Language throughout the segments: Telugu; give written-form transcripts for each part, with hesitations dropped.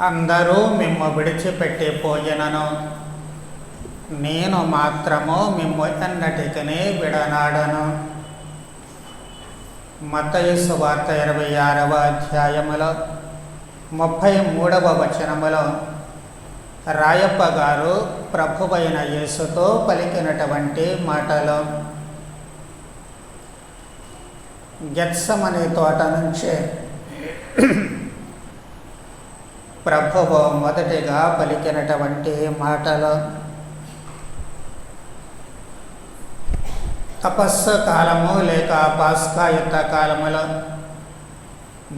అందరూ మిమ్ము విడిచిపెట్టిపోయినను, నేను మాత్రము మిమ్ము ఎన్నటికీ విడనాడను. మత్తయి సువార్త 26వ అధ్యాయములో 33వ వచనములో రాయప్ప గారు ప్రభువైన యేసుతో పలికినటువంటి మాటలు. గెత్సెమనీ తోట నుంచే ప్రభువు మొదటిగా పలికినటువంటి మాటలు. తపస్సు కాలము లేక పాస్కా యుద్ధ కాలములో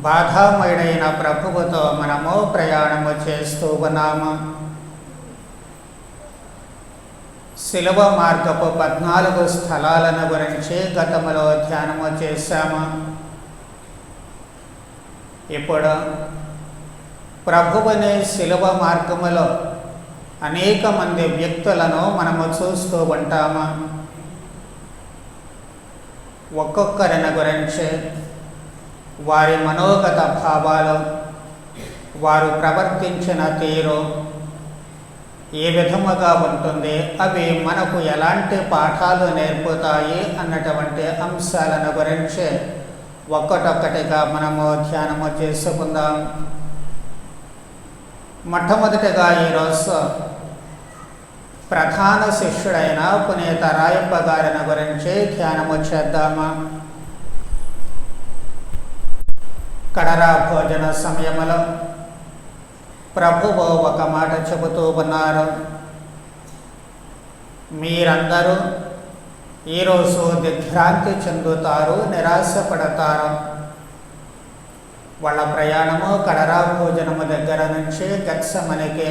బాధామయుడైన ప్రభువుతో మనము ప్రయాణము చేస్తూ ఉన్నాము. శిలువ మార్గపు 14 స్థలాలను గురించి గతములో ధ్యానము చేశాము. ఇప్పుడు ప్రభువుని శిలువ మార్గములో అనేక మంది వ్యక్తులను మనము చూస్తూ ఉంటాము. ఒక్కొక్కరిని గురించి వారి మనోగత భావాలు, వారు ప్రవర్తించిన తీరు ఏ విధముగా ఉంటుంది, అవి మనకు ఎలాంటి పాఠాలు నేర్పుతాయి అన్నటువంటి అంశాలను గురించి ఒక్కటొక్కటిగా మనము ధ్యానము చేసుకుందాం. మొట్టమొదటిగా ఈరోజు ప్రధాన శిష్యుడైన పునీత రాయప్ప గారిని గురించి ధ్యానము చేద్దాము. కడరా భోజన సమయములో ప్రభువు ఒక మాట చెబుతూ ఉన్నారు. మీరందరూ ఈరోజు దిగ్భ్రాంతి చెందుతారు, నిరాశపడతారు. వాళ్ళ ప్రయాణము కడరా భోజనము దగ్గర నుంచి గెత్సెమనీకి.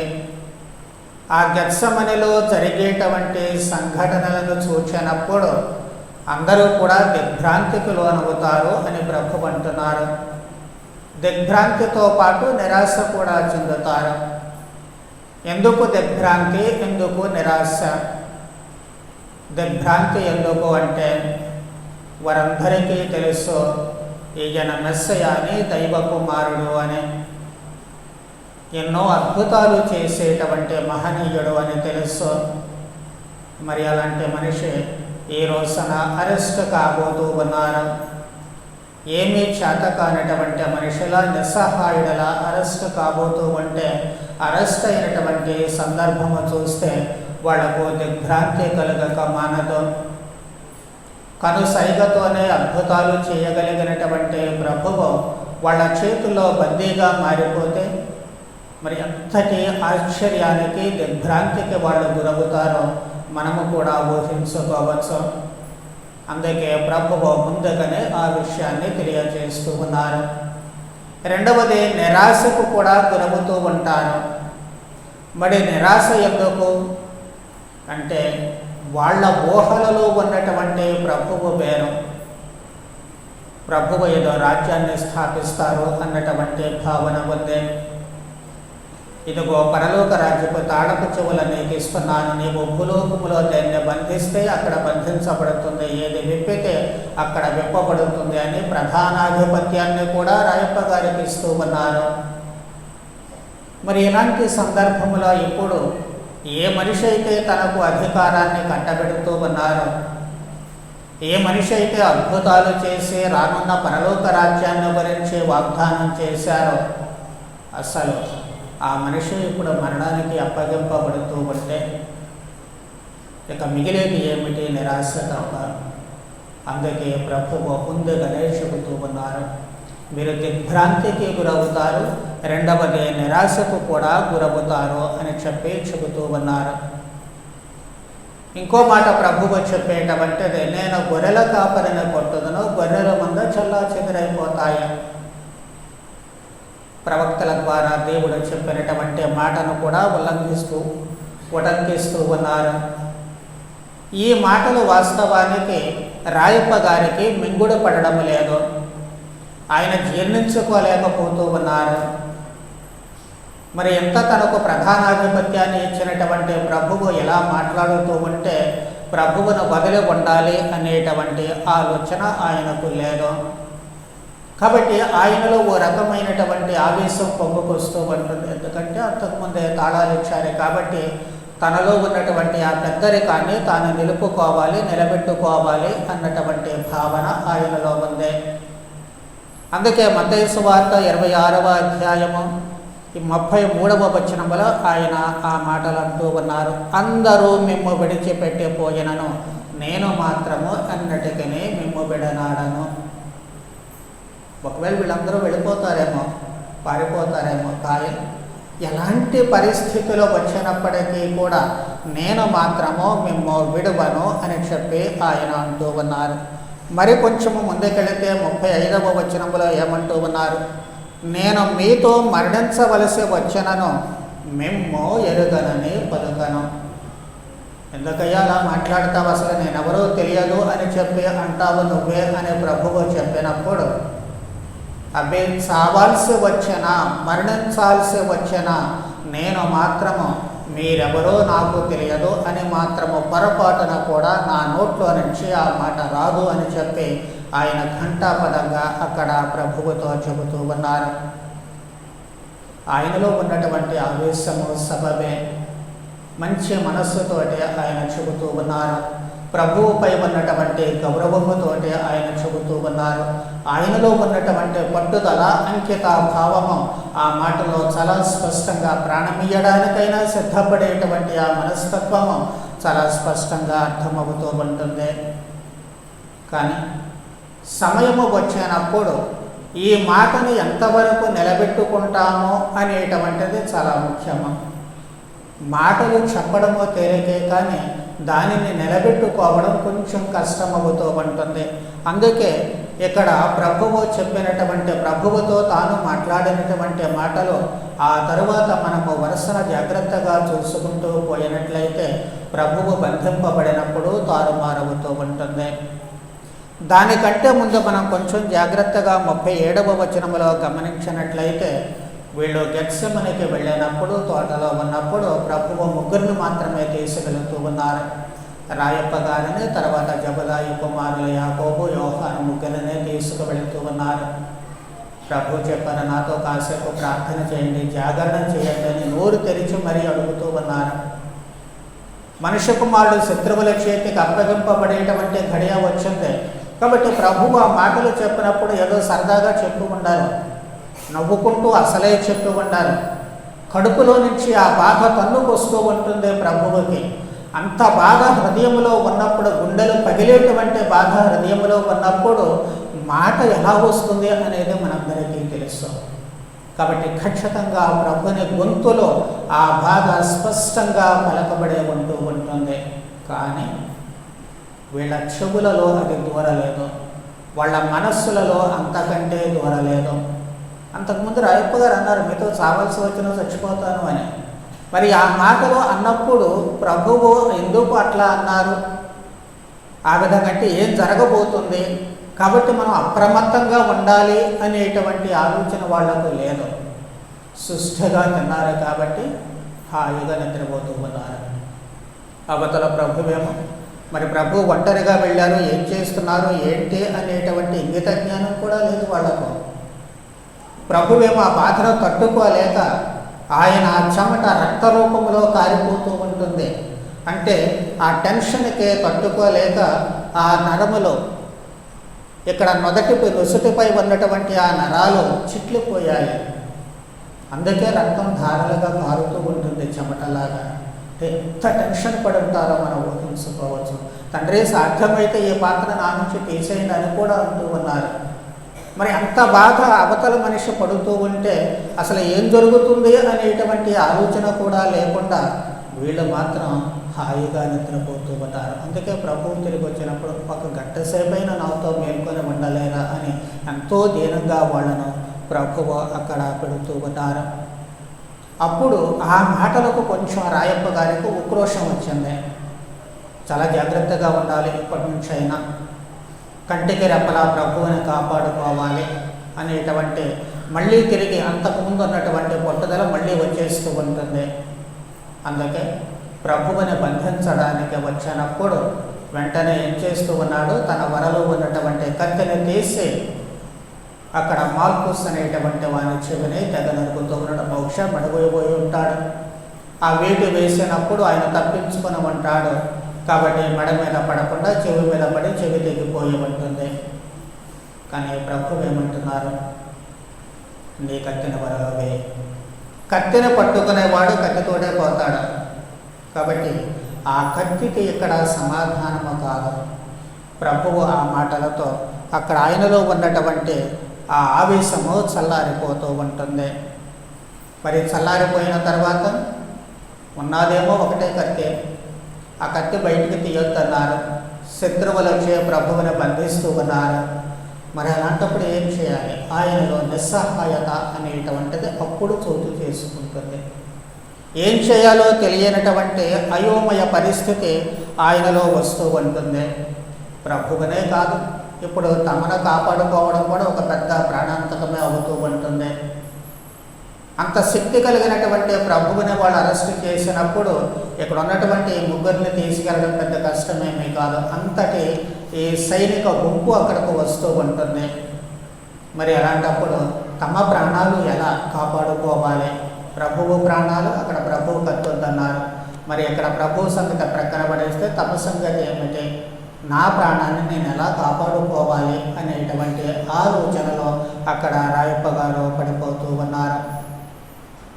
ఆ గెత్సెమనీలో జరిగేటువంటి సంఘటనలను చూచినప్పుడు అందరూ కూడా దిగ్భ్రాంతికి లోనవుతారు అని ప్రభువు అంటున్నారు. దిగ్భ్రాంతితో పాటు నిరాశ కూడా చెందుతారు. ఎందుకు దిగ్భ్రాంతి, ఎందుకు నిరాశ? దిగ్భ్రాంతి ఎందుకు అంటే వారందరికీ తెలుసు ఈయన మెస్సయ్య అని, దైవ కుమారుడు అని, ఎన్నో అద్భుతాలు చేసేటువంటి మహనీయుడు అని తెలుసు. మరి అలాంటి మనిషి ఈ రోజున అరెస్ట్ కాబోతూ ఉన్నారు. ఏమీ చేత కానటువంటి మనిషిలా, నిస్సహాయుడిలా అరెస్ట్ కాబోతూ ఉంటే అరెస్ట్ అయినటువంటి సందర్భము చూస్తే వాళ్లకు దిగ్భ్రాంతి కలగక మానదు. కనుసైగతోనే అద్భుతాలు చేయగలిగినటువంటి ప్రభువు వాళ్ళ చేతుల్లో బందీగా మారిపోతే మరి అంతటి ఆశ్చర్యానికి, దిగ్భ్రాంతికి వాళ్ళు గురవుతారో మనము కూడా ఊహించుకోవచ్చు. అందుకే ప్రభువు ముందుగానే ఆ విషయాన్ని తెలియజేస్తూ ఉన్నారు. రెండవది, నిరాశకు కూడా గురవుతూ ఉంటారు. మరి నిరాశ ఎందుకు అంటే వాళ్ళ ఊహలలో ఉన్నటువంటి ప్రభువు వేరు. ప్రభువు ఏదో రాజ్యాన్ని స్థాపిస్తారు అన్నటువంటి భావన ఉంది. ఇదిగో పరలోక రాజ్యపు తాళపు చెవులు నీకు ఇస్తున్నాను, నీవు భూలోకములో దాన్ని బంధిస్తే అక్కడ బంధించబడుతుంది, ఏది విప్పితే అక్కడ విప్పబడుతుంది అని ప్రధానాధిపత్యాన్ని కూడా రాయప్ప గారికి ఇస్తూ ఉన్నారు. మరి ఇలాంటి సందర్భంలో ఇప్పుడు ఏ మనిషి అయితే తనకు అధికారాన్ని కట్టబెడుతూ ఉన్నారో, ఏ మనిషి అయితే అద్భుతాలు చేసి రానున్న పరలోక రాజ్యాన్ని గురించి వాగ్దానం చేశారో, అసలు ఆ మనిషి ఇప్పుడు మరణానికి అప్పగింపబడుతూ ఉంటే ఇక మిగిలేది ఏమిటి? నిరాశ తప్ప. అందుకే ప్రభువు ముందుగానే చెబుతూ ఉన్నారు, మీరు దిగ్భ్రాంతికి గురవుతారు, రెండవది నిరాశకు కూడా గురవుతారు అని చెబుతూ ఉన్నారు. ఇంకో మాట ప్రభువు చెప్పేటటువంటిది, నేను గొర్రెల కాపరిని కొట్టుదును, గొర్రెల మంద చల్లా చెదిరైపోతాయి. ప్రవక్తల ద్వారా దేవుడు చెప్పినటువంటి మాటను కూడా ఉటంకిస్తూ ఉన్నారు. ఈ మాటలు వాస్తవానికి రాయప్ప గారికి మింగుడు పడడం లేదు. ఆయన జీర్ణించుకోలేకపోతూ ఉన్నారు. మరి ఎంత తనకు ప్రధానాధిపత్యాన్ని ఇచ్చినటువంటి ప్రభువు ఎలా మాట్లాడుతూ ఉంటే ప్రభువును వదిలి ఉండాలి అనేటువంటి ఆలోచన ఆయనకు లేదు. కాబట్టి ఆయనలో ఓ రకమైనటువంటి ఆవేశం పొంగుకొస్తూ ఉంటుంది. ఎందుకంటే అంతకుముందే తాళాలు ఇచ్చారు కాబట్టి తనలో ఉన్నటువంటి ఆ పెద్దరికాన్ని తాను నిలుపుకోవాలి, నిలబెట్టుకోవాలి అన్నటువంటి భావన ఆయనలో ఉంది. అందుకే మత్తయి సువార్త 26వ అధ్యాయము 33వ వచనములో ఆయన ఆ మాటలు అంటూ ఉన్నారు. అందరూ మిమ్ము విడిచిపెట్టిపోయినను నేను మాత్రము అన్నటికీ మిమ్ము విడనాడను. ఒకవేళ వీళ్ళందరూ వెళ్ళిపోతారేమో, పారిపోతారేమో, కానీ ఎలాంటి పరిస్థితులు వచ్చినప్పటికీ కూడా నేను మాత్రము మిమ్ము విడువను అని చెప్పి ఆయన అంటూ ఉన్నారు. మరి కొంచెము ముందుకెళితే 35వ వచనంలో ఏమంటూ ఉన్నారు? నేను మీతో మరణించవలసి వచ్చినను మిమ్ము ఎరుగనని పలుకను. ఎందుకయ్యా అలా మాట్లాడతావు, అసలు నేనెవరో తెలియదు అని చెప్పి అంటావు నువ్వే అని ప్రభువు చెప్పినప్పుడు, అబ్బే చావాల్సి వచ్చినా మరణించాల్సి వచ్చినా నేను మాత్రము మీరెవరో నాకు తెలియదు అని మాత్రము పొరపాటున కూడా నా నోట్లో నుంచి ఆ మాట రాదు అని చెప్పి ఆయన ఘంటాపదంగా అక్కడ ప్రభువుతో చెబుతూ ఉన్నారు. ఆయనలో ఉన్నటువంటి ఆవేశము సబబే మంచి మనస్సుతోటి ఆయన చెబుతూ ఉన్నారు. ప్రభువుపై ఉన్నటువంటి గౌరవముతోటి ఆయన చెబుతూ ఉన్నారు. ఆయనలో ఉన్నటువంటి పట్టుదల, అంకిత భావము ఆ మాటలో చాలా స్పష్టంగా, ప్రాణమియ్యడానికైనా సిద్ధపడేటువంటి ఆ మనస్తత్వము చాలా స్పష్టంగా అర్థమవుతూ ఉంటుంది. కానీ సమయము వచ్చినప్పుడు ఈ మాటను ఎంతవరకు నిలబెట్టుకుంటామో అనేటువంటిది చాలా ముఖ్యము. మాటలు చెప్పడమో తేలికే కానీ దానిని నిలబెట్టుకోవడం కొంచెం కష్టమవుతూ ఉంటుంది. అందుకే ఇక్కడ ప్రభువు చెప్పినటువంటి, ప్రభువుతో తాను మాట్లాడినటువంటి మాటలు ఆ తరువాత మనము వరుసన జాగ్రత్తగా చూసుకుంటూ పోయినట్లయితే ప్రభువు బంధింపబడినప్పుడు తారుమారవుతూ ఉంటుంది. దానికంటే ముందు మనం కొంచెం జాగ్రత్తగా 37వ వచనములో గమనించినట్లయితే, వీళ్ళు గెత్సెమనికి వెళ్ళినప్పుడు, తోటలో ఉన్నప్పుడు ప్రభువు ముగ్గురిని మాత్రమే తీసుకెళుతూ ఉన్నారు. రాయప్ప గారిని, తర్వాత జబదాయి కుమారుల యాకోబు, యోహాను ముగ్గురినే తీసుకువెళుతూ ఉన్నారు. ప్రభు చెప్పారు, నాతో కాసేపు ప్రార్థన చేయండి, జాగరణ చేయండి అని నోరు తెరిచి మరీ అడుగుతూ ఉన్నారు. మనుష్య కుమారుడు శత్రువుల చేతికి అప్పగింపబడేటువంటి ఘడియ వచ్చింది కాబట్టి ప్రభువు ఆ మాటలు చెప్పినప్పుడు ఏదో సరదాగా చెప్పు ఉండాలి, నవ్వుకుంటూ అసలే చెప్పి ఉండాలి. కడుపులో నుంచి ఆ బాధ తన్నుకొస్తూ ఉంటుంది ప్రభువుకి. అంత బాధ హృదయంలో ఉన్నప్పుడు, గుండెలు పగిలేటువంటి బాధ హృదయంలో ఉన్నప్పుడు మాట ఎలా వస్తుంది అనేది మనందరికీ తెలుసు. కాబట్టి ఖచ్చితంగా ప్రభుని గొంతులో ఆ బాధ స్పష్టంగా పలకబడే ఉంటూ ఉంటుంది. కానీ వీళ్ళ చెవులలో అది దూరలేదు, వాళ్ళ మనస్సులలో అంతకంటే దూరలేదు. అంతకుముందు రాయప్ప గారు అన్నారు, మీతో చావాల్సి వచ్చినా చచ్చిపోతాను అని. మరి ఆ మాటలు అన్నప్పుడు ప్రభువు ఎందుకు అట్లా అన్నారు? ఆ విధంగా అంటే ఏం జరగబోతుంది కాబట్టి మనం అప్రమత్తంగా ఉండాలి అనేటువంటి ఆలోచన వాళ్లకు లేదు. సుష్ఠగా తిన్నారు కాబట్టి హాయిగా నిద్రపోతూ ఉన్నారు. అవతల ప్రభువేమో, మరి ప్రభు ఒంటరిగా వెళ్ళారు, ఏం చేస్తున్నారు ఏంటి అనేటువంటి ఇంగిత జ్ఞానం కూడా లేదు వాళ్లకు. ప్రభువేమో ఆ బాధను తట్టుకోలేక ఆయన చెమట రక్త రూపంలో కారిపోతూ ఉంటుంది. అంటే ఆ టెన్షన్కి తట్టుకోలేక ఆ నరములో, ఇక్కడ నొసటిపై ఉన్నటువంటి ఆ నరాలు చిట్లిపోయాయి. అందుకే రక్తం ధారలుగా కారుతూ ఉంటుంది చెమటలాగా. ఎంత టెన్షన్ పడి ఉంటారో మనం ఊహించుకోవచ్చు. తండ్రి సాధ్యమైతే ఈ పాత్ర నా నుంచి తీసేయండి అని కూడా అంటూ ఉన్నారు. మరి అంత బాధ అవతల మనిషి పడుతూ ఉంటే అసలు ఏం జరుగుతుంది అనేటువంటి ఆలోచన కూడా లేకుండా వీళ్ళు మాత్రం హాయిగా నిద్రపోతూ ఉంటారు. అందుకే ప్రభువు తిరిగి వచ్చినప్పుడు ఒక గంట సేపైనా నాతో మేల్కొని ఉండలేరా అని ఎంతో దీనంగా వాళ్ళను ప్రభువు అక్కడ పెడుతూ ఉంటారు. అప్పుడు ఆ మాటలకు కొంచెం రాయప్ప గారికి ఉక్రోషం వచ్చింది. చాలా జాగ్రత్తగా ఉండాలి, ఇప్పటి నుంచి అయినా కంటికి రెప్పలా ప్రభువుని కాపాడుకోవాలి అనేటువంటి మళ్ళీ తిరిగి అంతకుముందు ఉన్నటువంటి పట్టుదల మళ్ళీ వచ్చేస్తూ ఉంటుంది. అందుకే ప్రభువుని బంధించడానికి వచ్చినప్పుడు వెంటనే ఏం చేస్తూ ఉన్నాడు, తన వరలో ఉన్నటువంటి కత్తిని తీసి అక్కడ మాల్కుస్ అనేటువంటి వాని చెవిని తెగ నరుకుతూ ఉన్నాడు. బహుశా పడిపోయి ఉంటాడు. ఆ వేటు వేసినప్పుడు ఆయన తప్పించుకొని ఉంటాడు కాబట్టి మెడ మీద పడకుండా చెవి మీద పడి చెవి తెగిపోయి ఉంటుంది. కానీ ప్రభు ఏమంటున్నారు? నీ కత్తిని వలలో వేయి. కత్తిని పట్టుకునేవాడు కత్తితోటే పోతాడు. కాబట్టి ఆ కత్తికి ఇక్కడ సమాధానము కాదు. ప్రభువు ఆ మాటలతో అక్కడ ఆయనలో ఉన్నటువంటి ఆ ఆవేశము చల్లారిపోతూ ఉంటుంది. మరి చల్లారిపోయిన తర్వాత ఉన్నదేమో ఒకటే కత్తి. ఆ కత్తి బయటికి తీయొద్దన్నారు. శత్రువులచే ప్రభువుని బంధిస్తూ ఉన్నారు. మరి అలాంటప్పుడు ఏం చేయాలి? ఆయనలో నిస్సహాయత అనేటువంటిది అప్పుడు చోటు చేసుకుంటుంది. ఏం చేయాలో తెలియనటువంటి అయోమయ పరిస్థితి ఆయనలో వస్తూ ఉంటుంది. ప్రభువునే కాదు, ఇప్పుడు తమను కాపాడుకోవడం కూడా ఒక పెద్ద ప్రాణాంతకమే అవుతూ ఉంటుంది. అంత శక్తి కలిగినటువంటి ప్రభువుని వాళ్ళు అరెస్ట్ చేసినప్పుడు ఇక్కడ ఉన్నటువంటి ఈ ముగ్గురిని తీసుకెళ్ళడం పెద్ద కష్టమేమీ కాదు. అంతటి ఈ సైనిక గుంపు అక్కడికి వస్తూ ఉంటుంది. మరి అలాంటప్పుడు తమ ప్రాణాలు ఎలా కాపాడుకోవాలి? ప్రభువు ప్రాణాలు, అక్కడ ప్రభువు కత్తుద్దన్నారు. మరి ఇక్కడ ప్రభువు సంగతి ప్రక్కన పడేస్తే తమ సంగతి ఏమిటి? నా ప్రాణాన్ని నేను ఎలా కాపాడుకోవాలి అనేటువంటి ఆలోచనలో అక్కడ రాయప్ప గారు పడిపోతూ ఉన్నారు.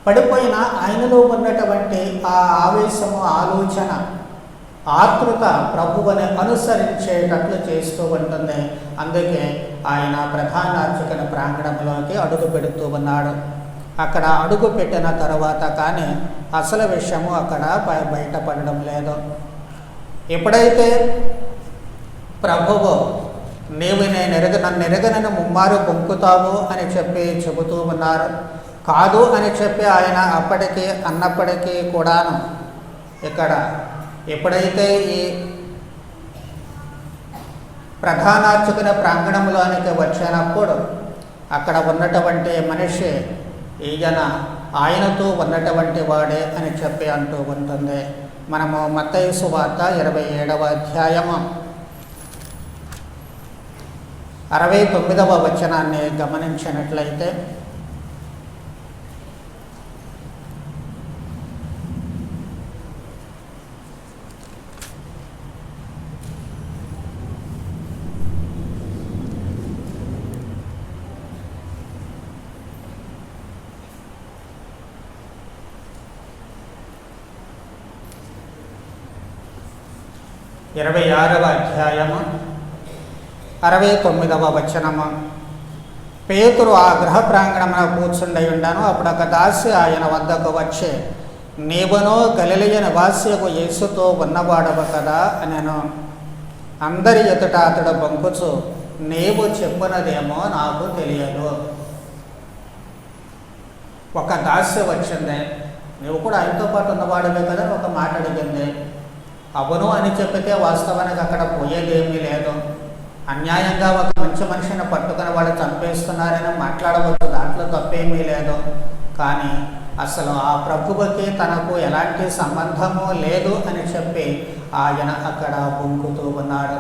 పడిపోయిన ఆయనలో ఉన్నటువంటి ఆ ఆవేశము, ఆలోచన, ఆతృత ప్రభువుని అనుసరించేటట్లు చేస్తూ ఉంటుంది. అందుకే ఆయన ప్రధాన అర్చకుని ప్రాంగణంలోకి అడుగు పెడుతూ ఉన్నాడు. అక్కడ అడుగు పెట్టిన తర్వాత కానీ అసలు విషయము అక్కడ బయటపడడం లేదు. ఎప్పుడైతే ప్రభువు నీవు నన్ను ఎరగనని ముమ్మారు బొంకుతావు అని చెప్పి చెబుతూ ఉన్నారు. కాదు అని చెప్పి ఆయన అన్నప్పటికీ కూడాను ఇక్కడ ఎప్పుడైతే ఈ ప్రధానార్చకుని ప్రాంగణంలోనికి వచ్చినప్పుడు అక్కడ ఉన్నటువంటి మనిషి ఈయన ఆయనతో ఉన్నటువంటి వాడే అని చెప్పి అంటూ ఉంటుంది. మనము మత్తయి సువార్త 27వ అధ్యాయము 69వ వచనాన్ని గమనించినట్లయితే, ఇరవై 26వ అధ్యాయము 69వ వచనము. పేతురు ఆ గృహ ప్రాంగణమున కూర్చుండి ఉండను. అప్పుడు ఒక దాసి ఆయన వద్దకు వచ్చి, నీవును గలిలయ నివాసియకు యేసుతో ఉన్నవాడవు కదా అనెను. అందరి ఎదుట అతడు బొంకుచు, నీవు చెప్పినదేమో నాకు తెలియదు. ఒక దాసి వచ్చింది, నువ్వు కూడా ఆయనతో పాటు ఉన్నవాడవే కదా ఒక మాట అడిగింది. అవును అని చెప్పితే వాస్తవానికి అక్కడ పోయేదేమీ లేదు. అన్యాయంగా ఒక మంచి మనిషిని పట్టుకుని వాళ్ళు చంపేస్తున్నారని మాట్లాడవచ్చు, దాంట్లో తప్పేమీ లేదు. కానీ అసలు ఆ ప్రభువుకి తనకు ఎలాంటి సంబంధము లేదు అని చెప్పి ఆయన అక్కడ బొంకుతూ ఉన్నాడు.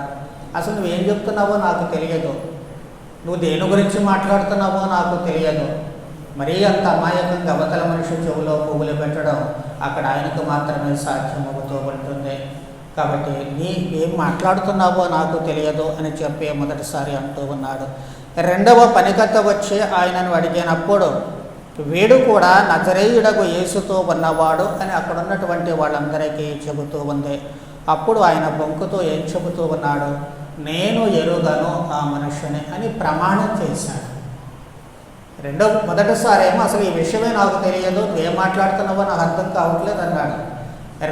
అసలు నువ్వేం చెప్తున్నావో నాకు తెలియదు, నువ్వు దేని గురించి మాట్లాడుతున్నావో నాకు తెలియదు. మరీ అంత అమాయకంగా అవతల మనిషి చెవులో పువ్వులు పెట్టడం అక్కడ ఆయనకు మాత్రమే సాధ్యమవుతూ ఉంటుంది. కాబట్టి నీ ఏం మాట్లాడుతున్నావో నాకు తెలియదు అని చెప్పి మొదటిసారి అంటూ ఉన్నాడు. రెండవ పనికత్త వచ్చి ఆయనను అడిగినప్పుడు, వీడు కూడా నజరేయుడగు యేసుతో ఉన్నవాడు అని అక్కడ ఉన్నటువంటి వాళ్ళందరికీ చెబుతూ ఉంది. అప్పుడు ఆయన బొంకుతో ఏం చెబుతూ ఉన్నాడు? నేను ఎరుగను ఆ మనుషుని అని ప్రమాణం చేశాడు. మొదటిసారి ఏమో అసలు ఈ విషయమే నాకు తెలియదు, నువ్వేం మాట్లాడుతున్నావో నాకు అర్థం కావట్లేదు అన్నాడు.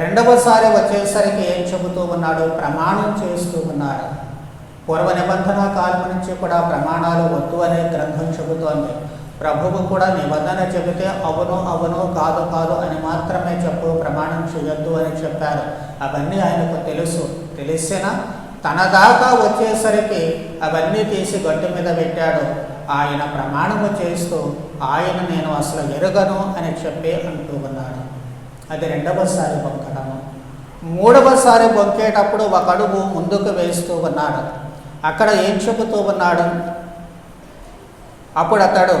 రెండవసారి వచ్చేసరికి ఏం చెబుతూ ఉన్నాడు? ప్రమాణం చేస్తూ ఉన్నాడు. పూర్వ నిబంధన కాలం నుంచి కూడా ప్రమాణాలు వద్దు అనే గ్రంథం చెబుతోంది. ప్రభువు కూడా నిబంధన చెబితే అవును అవును కాదు కాదు అని మాత్రమే చెప్పు, ప్రమాణం చేయొద్దు అని చెప్పారు. అవన్నీ ఆయనకు తెలిసినా తన దాకా వచ్చేసరికి అవన్నీ తీసి గట్టు మీద పెట్టాడు. ఆయన ప్రమాణము చేస్తూ ఆయన నేను అసలు ఎరుగను అని చెప్పి అంటూ ఉన్నాడు. అది రెండవసారి బొంకడము. మూడవసారి బొంకేటప్పుడు ఒక అడుగు ముందుకు వేస్తూ ఉన్నాడు. అక్కడ ఏం చెబుతూ ఉన్నాడు? అప్పుడు అతడు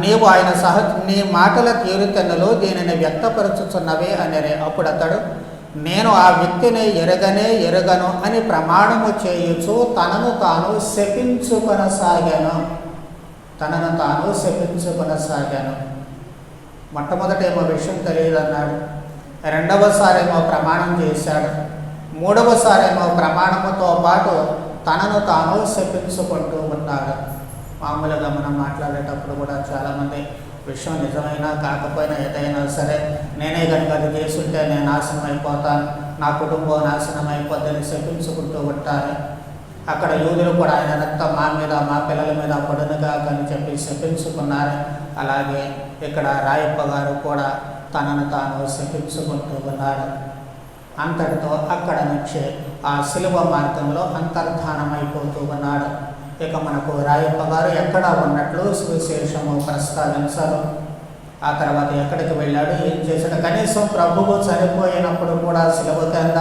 నీవు ఆయన నీ మాటల తీరుతెన్నులు దీనిని వ్యక్తపరచుచున్నవే అనేది. అప్పుడు అతడు నేను ఆ వ్యక్తిని ఎరగను అని ప్రమాణము చేయుచు తనను తాను శపించుకొనసాగాను. మొట్టమొదటేమో విషయం తెలియదన్నాడు, రెండవసారేమో ప్రమాణం చేశాడు, మూడవసారేమో ప్రమాణముతో పాటు తనను తాను శపించుకుంటూ ఉన్నాడు. మామూలుగా మనం మాట్లాడేటప్పుడు కూడా చాలామంది విషయం నిజమైనా కాకపోయినా ఏదైనా సరే నేనే కనుక అది చేసుంటే నేను నాశనం అయిపోతాను, నా కుటుంబం నాశనం అయిపోద్దని శపించుకుంటూ ఉంటారు. అక్కడ యూదులు కూడా ఆయన రక్తం మా మీద మా పిల్లల మీద పడునుగా అని చెప్పి శపించుకున్నారు. అలాగే ఇక్కడ రాయప్ప గారు కూడా తనను తాను శపించుకుంటూ ఉన్నాడు. అంతటితో అక్కడ నుంచి ఆ శిలువ మార్గంలో అంతర్ధానం అయిపోతూ ఉన్నాడు. ఇక మనకు రాయప్ప గారు ఎక్కడ ఉన్నట్లు సువిశేషము ప్రస్తావించారు. ఆ తర్వాత ఎక్కడికి వెళ్ళాడు, ఏం చేశాడు? కనీసం ప్రభువు చనిపోయినప్పుడు కూడా శిలువ కింద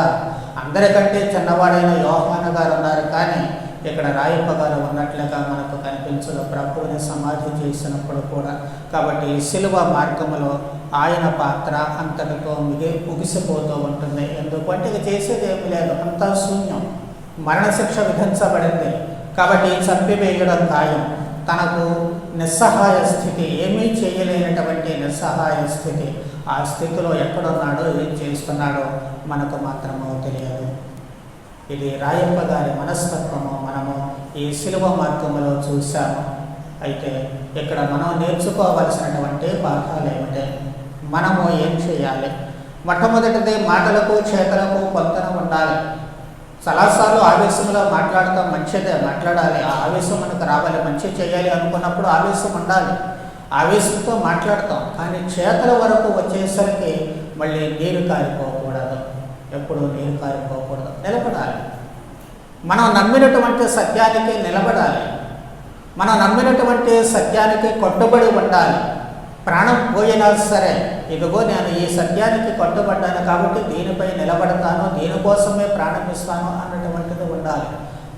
అందరికంటే చిన్నవాడైన యోహాను గారు ఉన్నారు, కానీ ఇక్కడ రాయప్ప గారు ఉన్నట్లుగా మనకు కనిపించదు ప్రభువుని సమాధి చేసినప్పుడు కూడా. కాబట్టి శిలువ మార్గంలో ఆయన పాత్ర అంతటితో ముగిసిపోతూ ఉంటుంది. ఎందుకంటే ఇక చేసేది ఏమి లేదు, అంతా శూన్యం. మరణశిక్ష విధించబడింది కాబట్టి చంపివేయడం ఖాయం. తనకు నిస్సహాయ స్థితి, ఏమీ చేయలేనటువంటి నిస్సహాయ స్థితి. ఆ స్థితిలో ఎక్కడున్నాడో ఏం చేస్తున్నాడో మనకు మాత్రమో తెలియదు. ఇది రాయప్ప గారి మనస్తత్వము మనము ఈ శిలువ మార్గంలో చూశాము. అయితే ఇక్కడ మనం నేర్చుకోవలసినటువంటి పాఠాలు ఏమిటి? మనము ఏం చేయాలి? మొట్టమొదటిది మాటలకు చేతలకు పొంతన ఉండాలి. చాలాసార్లు ఆవేశంలో మాట్లాడతాం, మంచిదే మాట్లాడాలి, ఆ ఆవేశం మనకు రావాలి. మంచి చేయాలి అనుకున్నప్పుడు ఆవేశం ఉండాలి, ఆవేశంతో మాట్లాడతాం. కానీ చేతల వరకు వచ్చేసరికి మళ్ళీ నీరు కారిపోకూడదు, ఎప్పుడు నీరు కారిపోకూడదు, నిలబడాలి. మనం నమ్మినటువంటి సత్యానికి నిలబడాలి, మనం నమ్మినటువంటి సత్యానికి కట్టుబడి ఉండాలి. ప్రాణం పోయినా సరే ఇదిగో నేను ఈ సత్యానికి కట్టుబడ్డాను కాబట్టి దీనిపై నిలబడతాను, దీనికోసమే ప్రాణమిస్తాను అన్నటువంటిది ఉండాలి.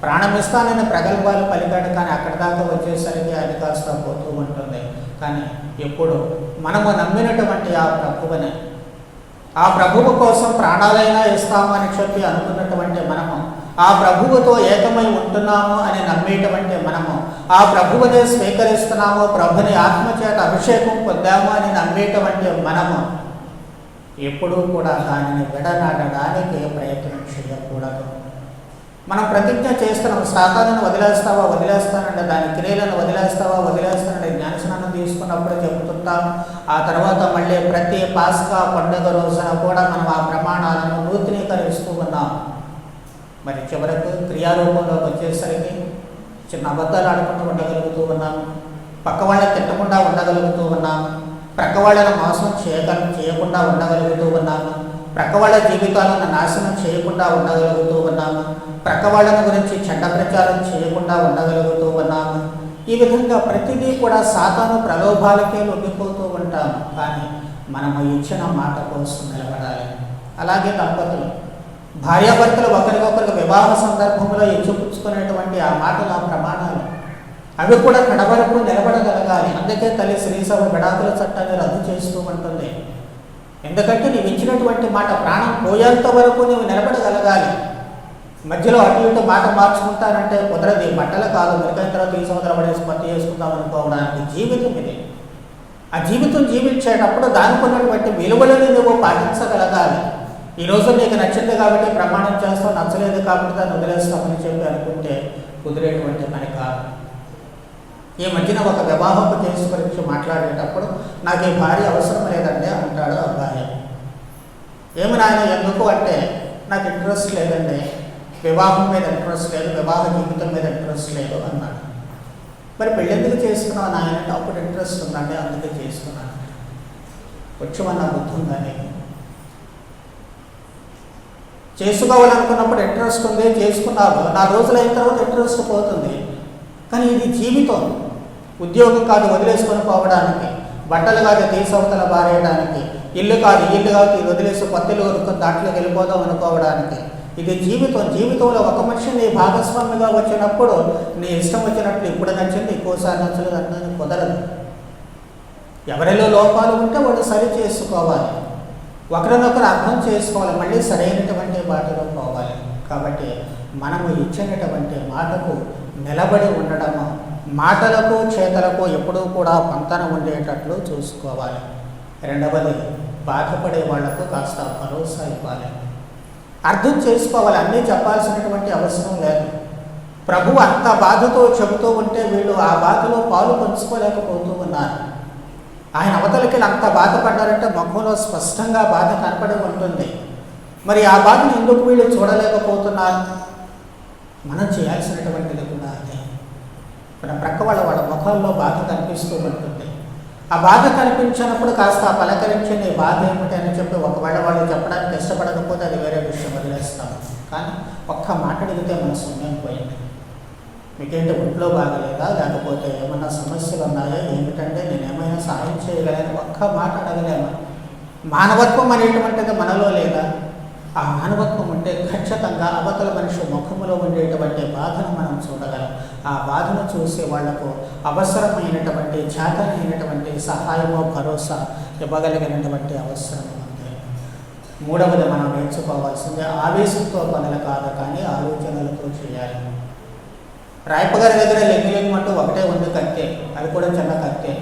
ప్రాణమిస్తానని ప్రగల్భాలు పలికాడు, కానీ అక్కడి దాకా వచ్చేసరికి అది కాస్త పోతూ ఉంటుంది. కానీ ఎప్పుడు మనము నమ్మినటువంటి ఆ ప్రభువుని, ఆ ప్రభువు కోసం ప్రాణాలైనా ఇస్తాము అని చెప్పి అనుకున్నటువంటి మనము, ఆ ప్రభువుతో ఏకమై ఉంటున్నాము అని నమ్మేటువంటి మనము, ఆ ప్రభువుని స్వీకరిస్తున్నాము, ప్రభుని ఆత్మచేత అభిషేకం పొందాము అని నమ్మేటువంటి మనము ఎప్పుడూ కూడా దానిని విడనాడడానికి ప్రయత్నం చేయకూడదు. మనం ప్రతిజ్ఞ చేస్తున్నాం, సాతానును వదిలేస్తానంటే దాని క్రియలను వదిలేస్తానంటే జ్ఞానస్నానం తీసుకున్నప్పుడు చెబుతుంటాం. ఆ తర్వాత మళ్ళీ ప్రతి పాస్కా పండుగ రోజున కూడా మనం ఆ ప్రమాణాలను నూతనీకరిస్తూ ఉన్నాం. మరి చివరకు క్రియారూపంలోకి వచ్చేసరికి చిన్న అబద్ధాలు ఆడకుండా ఉండగలుగుతూ ఉన్నాము, పక్క వాళ్ళని తిట్టకుండా ఉండగలుగుతూ ఉన్నాము, ప్రక్క వాళ్ళని మోసం చేయకుండా ఉండగలుగుతూ ఉన్నాము, ప్రక్క వాళ్ళ జీవితాలను నాశనం చేయకుండా ఉండగలుగుతూ ఉన్నాము, ప్రక్క వాళ్ళని గురించి చెడ్డ ప్రచారం చేయకుండా ఉండగలుగుతూ ఉన్నాము. ఈ విధంగా ప్రతిదీ కూడా సాతాను ప్రలోభాలకే లొంగిపోతూ ఉంటాము. కానీ మనము ఇచ్చిన మాట కోసం నిలబడాలి. అలాగే దంపతులు, భార్యాభర్తలు ఒకరికొకరికి వివాహ సందర్భంలో ఇచ్చిపుచ్చుకునేటువంటి ఆ మాటలు, ఆ ప్రమాణాలు, అవి కూడా కడవరకు నిలబడగలగాలి. అందుకే తల్లి శ్రీసభ విడాకుల చట్టాన్ని రద్దు చేస్తూ ఉంటుంది. ఎందుకంటే నీవు ఇచ్చినటువంటి మాట ప్రాణం పోయేంత వరకు నీవు నిలబడగలగాలి. మధ్యలో అటు ఇటు మాట మార్చుకుంటానంటే కుదరది. బట్టలు కాదు, మిగతా తర్వాత ఈ సంవత్సరం పడేసి పత్తి చేసుకుందాం అనుకోవడానికి జీవితం ఇది. ఆ జీవితం జీవించేటప్పుడు దానికి ఉన్నటువంటి విలువలను నువ్వు పాటించగలగాలి. ఈరోజు నీకు నచ్చింది కాబట్టి ప్రమాణం చేస్తావు, నచ్చలేదు కాబట్టి దాన్ని వదిలేస్తామని చెప్పి అనుకుంటే కుదిరేటువంటి పని కాదు. ఈ మధ్యన ఒక వివాహపు కేసు గురించి మాట్లాడేటప్పుడు నాకు ఈ భార్య అవసరం లేదండి అంటాడు అబ్బాయి. ఏమి నాయన ఎందుకు అంటే నాకు ఇంట్రెస్ట్ లేదండి, వివాహం మీద ఇంట్రెస్ట్ లేదు, వివాహ జీవితం మీద ఇంట్రెస్ట్ లేదు అన్నాడు. మరి పెళ్ళెందుకు చేసుకున్నావు నాయన అంటే అప్పుడు ఇంట్రెస్ట్ ఉందండి అందుకే చేసుకున్నాను. వచ్చేమన్నా బుద్ధి ఉందని, చేసుకోవాలనుకున్నప్పుడు ఇంట్రెస్ట్ ఉంది, చేసుకున్నావు, 4 రోజులు అయిన తర్వాత ఇంట్రెస్ట్ పోతుంది. కానీ ఇది జీవితం. ఉద్యోగం కాదు వదిలేసుకొని పోవడానికి, బట్టలు కాదు తీసవతల బారేయడానికి, ఇల్లు కాదు ఇది వదిలేసి కొత్తలు కొనుక్కొని దాంట్లోకి వెళ్ళిపోదాం అనుకోవడానికి, ఇది జీవితంలో ఒక మనిషి నీ భాగస్వామిగా వచ్చినప్పుడు నీ ఇష్టం వచ్చినట్లు ఇప్పుడు నచ్చింది ఇంకోసారి నచ్చలేదు అన్నది కుదరదు. ఎవరిలో లోపాలు ఉంటే వాడు సరి చేసుకోవాలి, ఒకరినొకరు అర్థం చేసుకోవాలి, మళ్ళీ సరైనటువంటి బాటలో పోవాలి. కాబట్టి మనము ఇచ్చినటువంటి మాటకు నిలబడి ఉండడము, మాటలకు చేతలకు ఎప్పుడూ కూడా పొంతన ఉండేటట్లు చూసుకోవాలి. రెండవది, బాధపడే వాళ్లకు కాస్త భరోసా ఇవ్వాలి, అర్థం చేసుకోవాలి. అన్నీ చెప్పాల్సినటువంటి అవసరం లేదు. ప్రభువు అంత బాధతో చెబుతూ ఉంటే వీళ్ళు ఆ బాధలో పాలు పంచుకోలేకపోతూ ఉన్నారు. ఆయన అవతలకి అంత బాధపడ్డారంటే ముఖంలో స్పష్టంగా బాధ కనపడి ఉంటుంది. మరి ఆ బాధను ఎందుకు వీళ్ళు చూడలేకపోతున్నారు? మనం చేయాల్సినటువంటిది కూడా అదే. మన ప్రక్క వాళ్ళ ముఖంలో బాధ కనిపిస్తూ ఉంటుంది. ఆ బాధ కనిపించినప్పుడు కాస్త పలకరించి నీ బాధ ఏమిటి అని చెప్పి ఒకవేళ వాళ్ళు చెప్పడానికి ఇష్టపడకపోతే అది వేరే విషయం, వదిలేస్తాం. కానీ ఒక్క మాట అడిగితే మన సమయం పోయింది. మీకేంటి ఒంట్లో బాగలేదా, లేకపోతే ఏమన్నా సమస్యలు ఉన్నాయా, ఏమిటంటే నేనేమైనా సహాయం చేయగలను, ఒక్క మాట అడగలేమా? మానవత్వం అనేటువంటిది మనలో లేదా? ఆ మానవత్వం ఉంటే ఖచ్చితంగా అవతల మనిషి ముఖంలో ఉండేటువంటి బాధను మనం చూడగలం. ఆ బాధను చూసి వాళ్లకు అవసరమైనటువంటి చేతనైనటువంటి సహాయమో భరోసా ఇవ్వగలిగినటువంటి అవసరం ఉంది. మూడవది మనం నేర్చుకోవాల్సిందే, ఆవేశంతో పనులు కాదు కానీ ఆలోచనలతో చేయాలి. రాయపగారి దగ్గర లెంగిలెంగమంటూ ఒకటే ఉంది కత్తే, అది కూడా చిన్న కత్తే.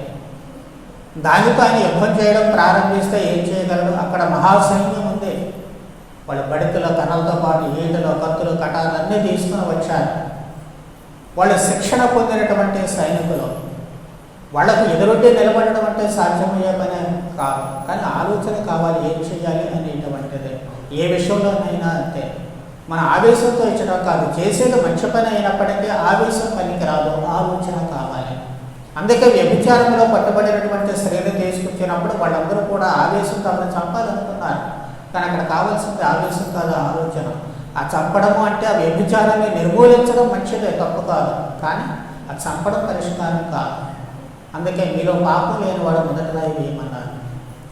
దానితో ఆయన యుద్ధం చేయడం ప్రారంభిస్తే ఏం చేయగలడు? అక్కడ మహాసైన్యం ఉంది. వాళ్ళ బడితుల కర్రలతో పాటు ఈటలు, కత్తులు, కటాలు అన్నీ తీసుకుని వచ్చారు. వాళ్ళు శిక్షణ పొందినటువంటి సైనికులు. వాళ్లకు ఎదురొడ్డి నిలబడడం అంటే సాధ్యమయ్యే పని కాదు, కానీ ఆలోచన కావాలి, ఏం చేయాలి అనేటువంటిది. ఏ విషయంలోనైనా అంతే. మన ఆవేశంతో ఇచ్చడం కాదు, చేసేది మంచి పని అయినప్పటికీ ఆవేశం పనికి రాదు, ఆలోచన కావాలి. అందుకే వ్యభిచారంలో పట్టుబడినటువంటి స్త్రీలు తీసుకొచ్చినప్పుడు వాళ్ళందరూ కూడా ఆవేశంతో ఆమెను చంపాలనుకున్నారు. కానీ అక్కడ కావాల్సింది ఆవేశం కాదు, ఆలోచన. ఆ చంపడము అంటే ఆ వ్యభిచారాన్ని నిర్మూలించడం మంచిదే, తప్పు కాదు, కానీ ఆ చంపడం పరిష్కారం కాదు. అందుకే మీలో పాపం లేని వాడు మొదటి రాయి వేయమన్నారు.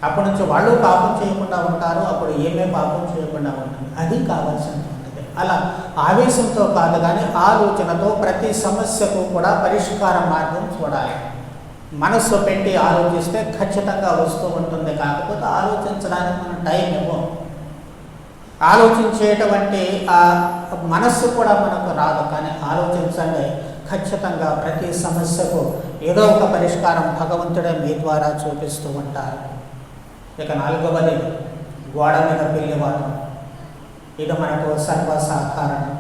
అప్పటి నుంచి వాళ్ళు పాపం చేయకుండా ఉంటారు, అప్పుడు ఏమే పాపం చేయకుండా ఉంటుంది. అది కావాల్సినటువంటిది. అలా ఆవేశంతో కాదు కానీ ఆలోచనతో ప్రతి సమస్యకు కూడా పరిష్కార మార్గం చూడాలి. మనస్సు పెట్టి ఆలోచిస్తే ఖచ్చితంగా వస్తూ ఉంటుంది. కాకపోతే ఆలోచించడానికి మనం టైం ఇవ్వం. ఆలోచించేటువంటి ఆ మనస్సు కూడా మనకు రాదు. కానీ ఆలోచించండి, ఖచ్చితంగా ప్రతి సమస్యకు ఏదో ఒక పరిష్కారం భగవంతుడే మీ ద్వారా చూపిస్తూ ఉంటారు. ఇక నాలుగవది, గోడ మీద పిల్లివాటం. ఇది మనకు సర్వసాధారణం.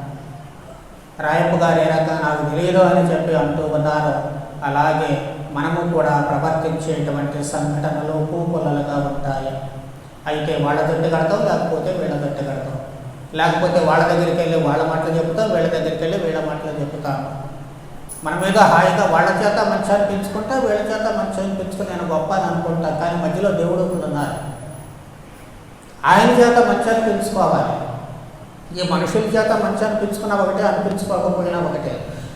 రాయపు గారు ఏ రకంగా నాకు తెలియదు అని చెప్పి అంటూ ఉన్నారు, అలాగే మనము కూడా ప్రవర్తించేటువంటి సంఘటనలు పూపులలుగా ఉంటాయి. అయితే వాళ్ళ దొడ్డి కడతాం, లేకపోతే వీళ్ళ దొడ్డి కడతాం, లేకపోతే వాళ్ళ దగ్గరికి వెళ్ళి వాళ్ళ మాటలు చెప్తాం, వీళ్ళ దగ్గరికి వెళ్ళి వీళ్ళ మాటలు చెప్తాము. మన మీద హాయిగా వాళ్ళ చేత మంచి అనిపించుకుంటా, వీళ్ళ చేత మంచి అనిపించుకుని నేను గొప్ప అని అనుకుంటా. కానీ మధ్యలో దేవుడు ఉన్నారు, ఆయన చేత మంచి అనిపించుకోవాలి. ఈ మనుషుల చేత మంచి అనిపించుకున్నా ఒకటే, అనిపించుకోకపోయినా ఒకటే.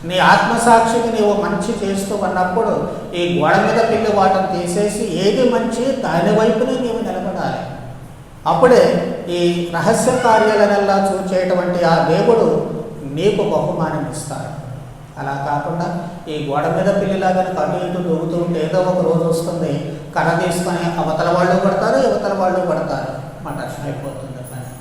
నీ ఆత్మసాక్షికి నీవు మంచి చేస్తూ ఉన్నప్పుడు ఈ గోడ మీద పిల్లి వాటం తీసేసి ఏది మంచి దాని వైపునే నీవు నిలబడాలి. అప్పుడే ఈ రహస్య కార్యాలనల్లా చూచేటువంటి ఆ దేవుడు నీకు బహుమానం ఇస్తాడు. అలా కాకుండా ఈ గోడ మీద పిల్లిలాగా అటు ఇటు దూకుతూ ఉంటే ఏదో ఒక రోజు వస్తుంది, కర్ర తీసుకొని అవతల వాళ్ళు పడతారు, యువతల వాళ్ళు పడతారు, మటర్షన్ అయిపోతుంది పని.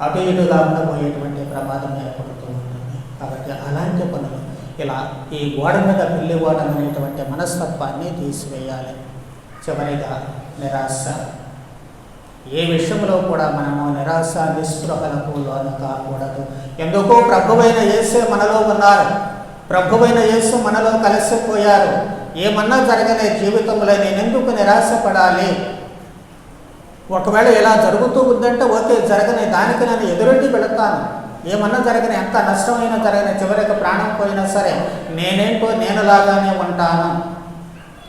అటు ఇటు కాకుండా పోయేటువంటి ప్రమాదం ఏర్పడుతూ ఉంటుంది. కాబట్టి అలాంటి పనులు, ఇలా ఈ గోడ మీద పిల్లివాటం అనేటువంటి మనస్తత్వాన్ని తీసివేయాలి. చివరిగా నిరాశ. ఏ విషయంలో కూడా మనము నిరాశ నిస్పృహలకు లోను కాకూడదు. ఎందుకో ప్రభువైన యేసే మనలో ఉన్నారు, ప్రభువైన యేసు మనలో కలిసిపోయారు. ఏమన్నా జరగని జీవితంలో నేనెందుకు నిరాశపడాలి? ఒకవేళ ఇలా జరుగుతూ ఉందంటే ఓకే, జరగని దానికి నేను ఎదురొడ్డి వెళతాను. ఏమన్నా జరగని, ఎంత నష్టమైనా జరగని, చివరికి ప్రాణం పోయినా సరే నేనేంటో నేనులాగానే ఉంటాను.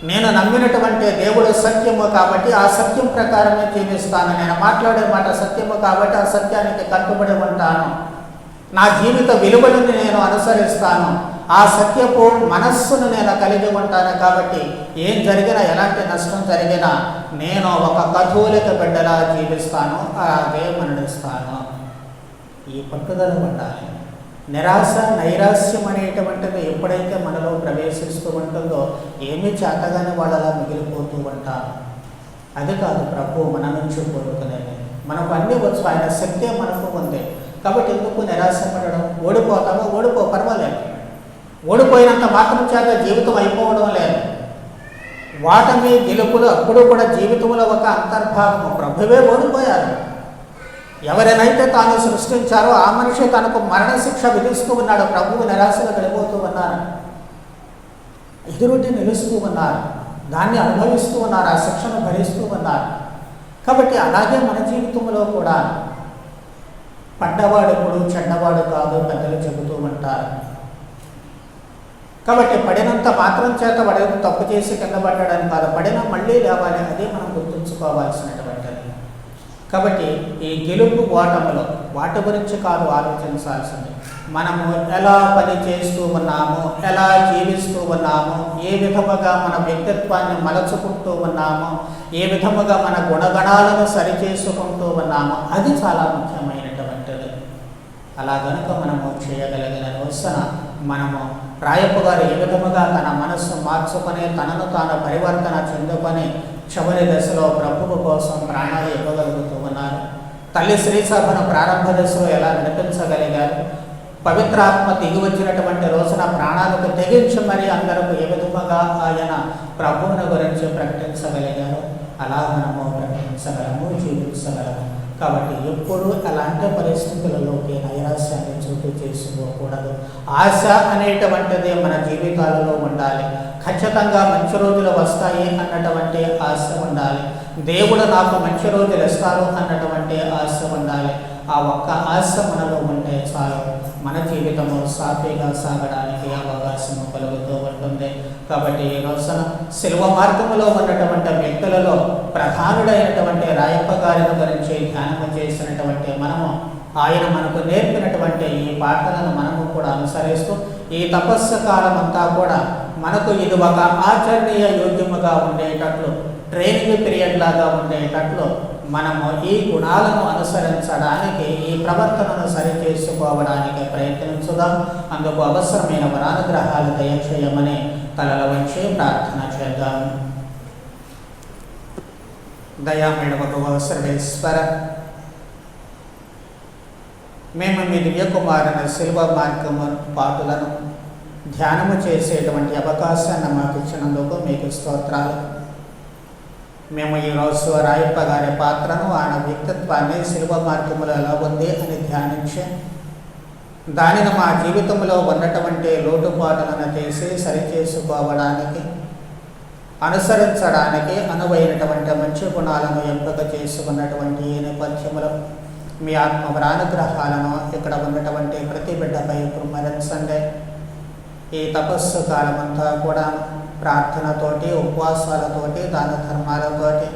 నేను నమ్మినటువంటి దేవుడు సత్యము కాబట్టి ఆ సత్యం ప్రకారమే జీవిస్తాను. నేను మాట్లాడే మాట సత్యము కాబట్టి ఆ సత్యానికి కట్టుబడి ఉంటాను. నా జీవిత విలువలను నేను అనుసరిస్తాను. ఆ సత్యపు మనస్సును నేను కలిగి ఉంటాను. కాబట్టి ఏం జరిగినా, ఎలాంటి నష్టం జరిగినా నేను ఒక కథోలిక బిడ్డలా జీవిస్తాను, అలాగే మరణిస్తాను. ఈ పట్టుదల ఉండాలి. నిరాశ నైరాశ్యం అనేటువంటిది ఎప్పుడైతే మనలో ప్రవేశిస్తూ ఉంటుందో ఏమీ చేతగానే వాళ్ళలా మిగిలిపోతూ ఉంటారు. అది కాదు ప్రభు మన నుంచి కోరుకునేది. మనకు అన్నీ వచ్చు, ఆయన శక్తి మనకు ఉంది. కాబట్టి ఎందుకు నిరాశపడడం? ఓడిపోతామో ఓడిపో, పర్వాలేదు. ఓడిపోయినంత మాత్రం చేత జీవితం అయిపోవడం లేదు. వాటమి గెలుపులు అప్పుడు కూడా జీవితంలో ఒక అంతర్భాగము. ప్రభువే ఓడిపోయారు. ఎవరినైతే తాను సృష్టించారో ఆ మనిషి తనకు మరణశిక్ష విధిస్తూ ఉన్నాడు. ప్రభువు నిరాశలు గడిపోతూ ఉన్నారు, ఎదురుటి నిలుస్తూ ఉన్నారు, దాన్ని అనుభవిస్తూ ఉన్నారు, ఆ శిక్షను భరిస్తూ ఉన్నారు. కాబట్టి అలాగే మన జీవితంలో కూడా పడ్డవాడు ఎప్పుడు చెడ్డవాడు కాదు పెద్దలు చెబుతూ ఉంటారు. కాబట్టి పడినంత మాత్రం చేత వాడు తప్పు చేసి కింద పడ్డాడని కాదు, పడినా మళ్ళీ లేవాలి. అదే మనం గుర్తుంచుకోవాల్సినటువంటిది. కాబట్టి ఈ గెలుపు ఓటములో వాటి గురించి కాదు ఆలోచించాల్సింది. మనము ఎలా పని చేస్తూ ఉన్నాము, ఎలా జీవిస్తూ ఉన్నాము, ఏ విధముగా మన వ్యక్తిత్వాన్ని మలచుకుంటూ ఉన్నాము, ఏ విధముగా మన గుణగణాలను సరిచేసుకుంటూ ఉన్నాము, అది చాలా ముఖ్యమైనటువంటిది. అలా కనుక మనము చేయగలిగిన రోజున మనము రాయప్ప గారు ఏ విధముగా తన మనస్సు మార్చుకొని తనను తాను పరివర్తన చెందుకొని చివరి దశలో ప్రభువు కోసం ప్రాణాలు ఇవ్వగలుగుతూ ఉన్నారు. తల్లి శ్రీసభను ప్రారంభ దశలో ఎలా నడిపించగలిగారు, పవిత్రాత్మ దిగి వచ్చినటువంటి రోజున ప్రాణాలకు తెగించి మరి అందరకు ఏ విధముగా ఆయన ప్రభువుని గురించి ప్రకటించగలిగారు, అలా మనము ప్రకటించగలము, జీవించగలము. కాబట్టి ఎప్పుడు అలాంటి పరిస్థితులలోకి నైరాశ్యాన్ని చోటు చేసుకోకూడదు. ఆశ అనేటువంటిది మన జీవితాలలో ఉండాలి. ఖచ్చితంగా మంచి రోజులు వస్తాయి అన్నటువంటి ఆశ ఉండాలి. దేవుడు నాకు మంచి రోజులు ఇస్తారు అన్నటువంటి ఆశ ఉండాలి. ఆ ఒక్క ఆశ మనలో ఉంటే చాలు, మన జీవితము సాఫీగా సాగడానికి అవకాశం కలుగుతూ ఉంటుంది. కాబట్టి ఈ రోజున శిల్వ మార్గములో ఉన్నటువంటి వ్యక్తులలో ప్రధానుడైనటువంటి రాయప్ప గారిని గురించి ధ్యానము చేసినటువంటి మనము ఆయన మనకు నేర్పినటువంటి ఈ పాటలను మనము కూడా అనుసరిస్తూ ఈ తపస్సు కాలం అంతా కూడా మనకు ఇది ఒక ఆచరణీయ యోగ్యముగా ఉండేటట్లు, ట్రైనింగ్ పీరియడ్ లాగా ఉండేటట్లు మనము ఈ గుణాలను అనుసరించడానికి, ఈ ప్రవర్తనను సరిచేసుకోవడానికి ప్రయత్నించుదాం. అందుకు అవసరమైన వరానుగ్రహాలు దయచేయమని తలల వంచి ప్రార్థన చేద్దాం. దయామేడవగు సర్వేశ్వర, మేము మీ దివ్యకుమారుని శిల్వ మార్గము పాటులను ధ్యానము చేసేటువంటి అవకాశాన్ని మాకు ఇచ్చినందుకు మీకు స్తోత్రాలు. మేము ఈరోజు రాయప్ప గారి పాత్రను, ఆయన వ్యక్తిత్వాన్ని శిల్వ మార్గములో ఎలా ఉంది అని ధ్యానించి దానిని మా జీవితంలో ఉన్నటువంటి లోటుపాటులను చేసి సరిచేసుకోవడానికి, అనుసరించడానికి అనువైనటువంటి మంచి గుణాలను ఎంపిక చేసుకున్నటువంటి ఈ నేపథ్యంలో మీ ఆత్మ వరానుగ్రహాలను ఇక్కడ ఉన్నటువంటి ప్రతి బిడ్డపై కుమ్మరించండి. ఈ తపస్సు కాలమంతా కూడా ప్రార్థనతోటి, ఉపవాసాలతోటి, దాన ధర్మాలతోటి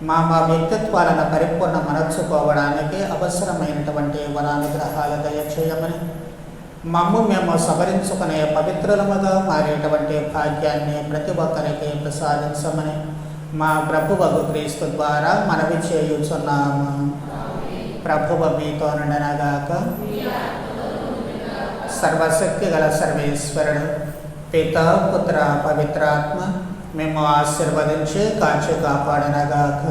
మా వ్యక్తిత్వాలను పరిపూర్ణమనర్చుకోవడానికి అవసరమైనటువంటి వరానుగ్రహాలు దయచేయమని, మమ్ము మేము సవరించుకునే పవిత్రులముగా మారేటువంటి భాగ్యాన్ని ప్రతి ఒక్కరికి ప్రసాదించమని మా ప్రభువగు క్రీస్తు ద్వారా మనవి చేయుచున్నాము. ప్రభువ మీతో నుండనగాక. సర్వశక్తి గల సర్వేశ్వరుడు పిత, పుత్ర, పవిత్రాత్మ మేము ఆశీర్వదించి కాచి కాపాడనగాక.